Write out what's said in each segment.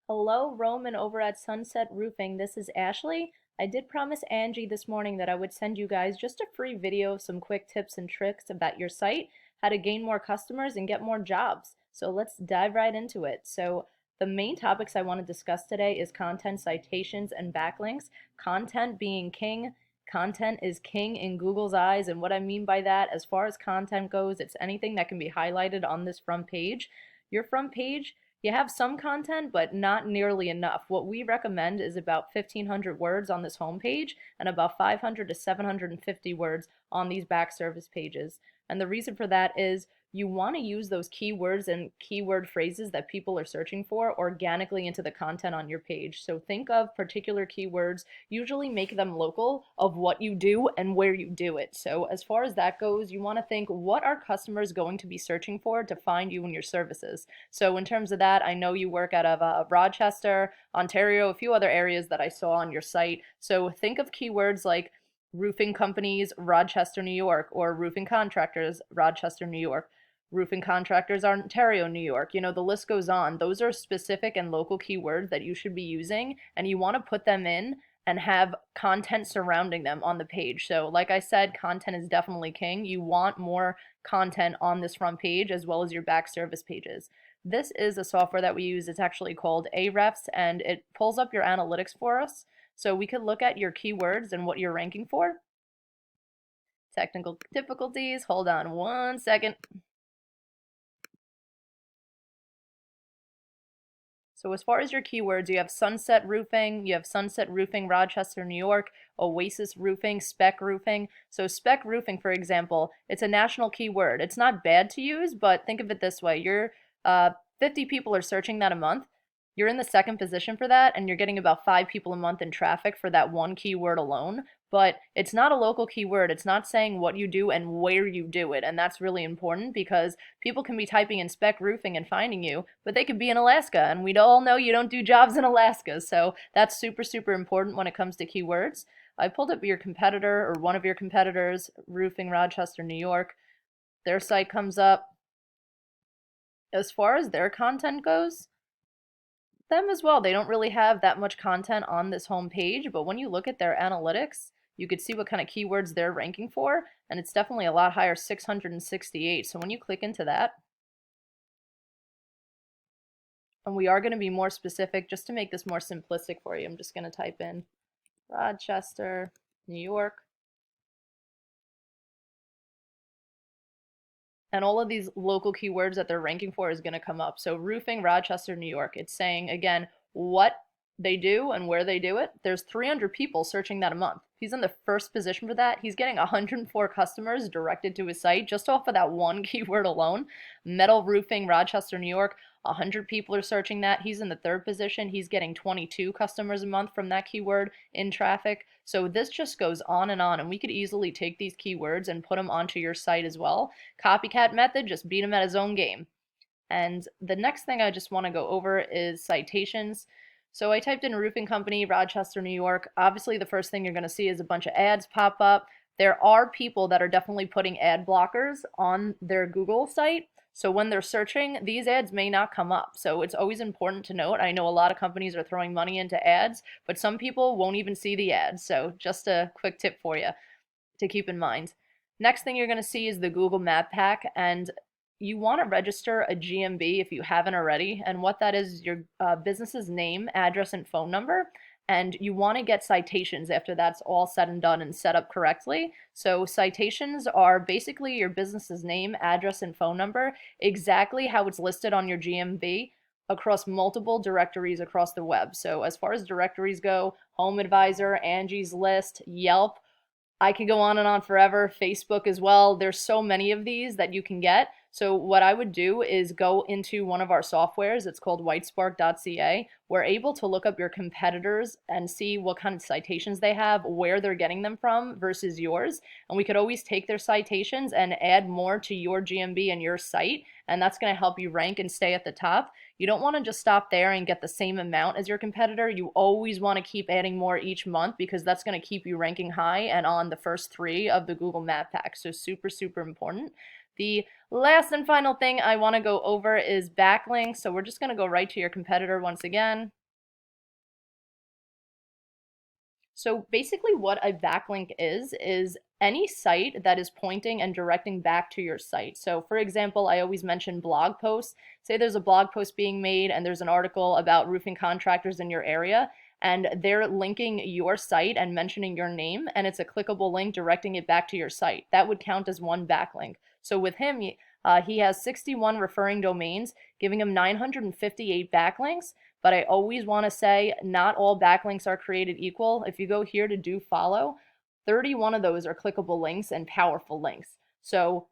Hello, Roman over at Sunset Roofing. This is Ashley. I did promise Angie this morning that I would send you guys just a free video of some quick tips and tricks about your site, how to gain more customers and get more jobs. So let's dive right into it. So the main topics I want to discuss today is content, citations, and backlinks. Content being king. Content is king in Google's eyes, and what I mean by that, as far as content goes, it's anything that can be highlighted on this front page. Your front page, you have some content, but not nearly enough. What we recommend is about 1,500 words on this homepage and about 500 to 750 words on these back service pages. And the reason for that is you want to use those keywords and keyword phrases that people are searching for organically into the content on your page. So think of particular keywords, usually make them local of what you do and where you do it. So as far as that goes, you want to think, what are customers going to be searching for to find you and your services? So in terms of that, I know you work out of Rochester, Ontario, a few other areas that I saw on your site. So think of keywords like roofing companies, Rochester, New York, or roofing contractors, Rochester, New York. Roofing contractors, Ontario, New York. You know, the list goes on. Those are specific and local keywords that you should be using, and you want to put them in and have content surrounding them on the page. So, like I said, content is definitely king. You want more content on this front page as well as your back service pages. This is a software that we use. It's actually called Ahrefs, and it pulls up your analytics for us. So we could look at your keywords and what you're ranking for. Technical difficulties. Hold on one second. So as far as your keywords, you have Sunset Roofing, you have Sunset Roofing Rochester, New York, Oasis Roofing, Spec Roofing. So Spec Roofing, for example, it's a national keyword. It's not bad to use, but think of it this way. 50 people are searching that a month. You're in the second position for that, and you're getting about 5 people a month in traffic for that one keyword alone. But it's not a local keyword. It's not saying what you do and where you do it. And that's really important because people can be typing in spec roofing and finding you, but they could be in Alaska. And we all know you don't do jobs in Alaska. So that's super, super important when it comes to keywords. I pulled up your competitor or one of your competitors, Roofing Rochester, New York. Their site comes up. As far as their content goes, them as well. They don't really have that much content on this home page, but when you look at their analytics, you could see what kind of keywords they're ranking for, and it's definitely a lot higher, 668. So when you click into that, and we are going to be more specific just to make this more simplistic for you, I'm just going to type in Rochester, New York. And all of these local keywords that they're ranking for is going to come up. So roofing, Rochester, New York. It's saying, again, what they do and where they do it. There's 300 people searching that a month. He's in the first position for that. He's getting 104 customers directed to his site just off of that one keyword alone. Metal roofing, Rochester, New York. 100 people are searching that. He's in the third position. He's getting 22 customers a month from that keyword in traffic. So this just goes on, and we could easily take these keywords and put them onto your site as well. Copycat method, just beat him at his own game. And the next thing I just want to go over is citations. So I typed in roofing company, Rochester, New York. Obviously, the first thing you're going to see is a bunch of ads pop up. There are people that are definitely putting ad blockers on their Google site. So when they're searching, these ads may not come up. So it's always important to note. I know a lot of companies are throwing money into ads, but some people won't even see the ads. So just a quick tip for you to keep in mind. Next thing you're going to see is the Google Map Pack, and you want to register a GMB if you haven't already. And what that is your business's name, address, and phone number. And you want to get citations after that's all said and done and set up correctly. So citations are basically your business's name, address, and phone number, exactly how it's listed on your GMB across multiple directories across the web. So as far as directories go, Home Advisor, Angie's List, Yelp, I could go on and on forever. Facebook as well. There's so many of these that you can get. So what I would do is go into one of our softwares. It's called whitespark.ca. We're able to look up your competitors and see what kind of citations they have, where they're getting them from versus yours. And we could always take their citations and add more to your GMB and your site. And that's going to help you rank and stay at the top. You don't want to just stop there and get the same amount as your competitor. You always want to keep adding more each month because that's going to keep you ranking high and on the first 3 of the Google Map Pack. So super, super important. The last and final thing I want to go over is backlinks. So we're just going to go right to your competitor once again. So basically what a backlink is any site that is pointing and directing back to your site. So for example, I always mention blog posts. Say there's a blog post being made and there's an article about roofing contractors in your area, and they're linking your site and mentioning your name, and it's a clickable link directing it back to your site. That would count as one backlink. So with him, he has 61 referring domains, giving him 958 backlinks. But I always want to say not all backlinks are created equal. If you go here to do follow, 31 of those are clickable links and powerful links. So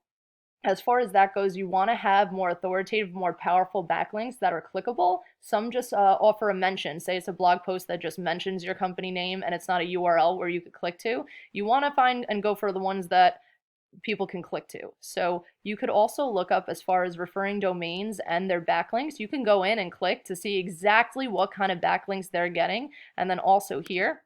as far as that goes, you want to have more authoritative, more powerful backlinks that are clickable. Some just offer a mention. Say it's a blog post that just mentions your company name and it's not a URL where you could click to. You want to find and go for the ones that people can click to. So you could also look up as far as referring domains and their backlinks. You can go in and click to see exactly what kind of backlinks they're getting. And then also here,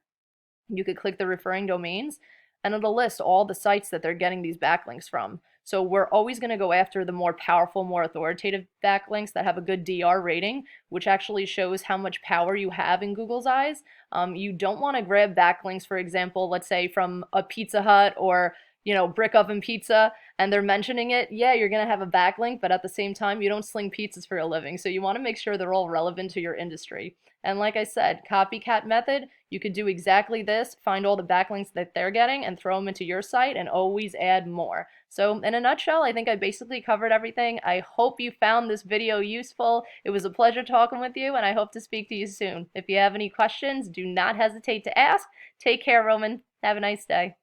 you could click the referring domains and it'll list all the sites that they're getting these backlinks from. So we're always going to go after the more powerful, more authoritative backlinks that have a good DR rating, which actually shows how much power you have in Google's eyes. You don't want to grab backlinks, for example, let's say from a Pizza Hut or brick oven pizza, and they're mentioning it, yeah, you're gonna have a backlink, but at the same time, you don't sling pizzas for a living. So you wanna make sure they're all relevant to your industry. And like I said, copycat method, you could do exactly this, find all the backlinks that they're getting and throw them into your site and always add more. So in a nutshell, I think I basically covered everything. I hope you found this video useful. It was a pleasure talking with you and I hope to speak to you soon. If you have any questions, do not hesitate to ask. Take care, Roman. Have a nice day.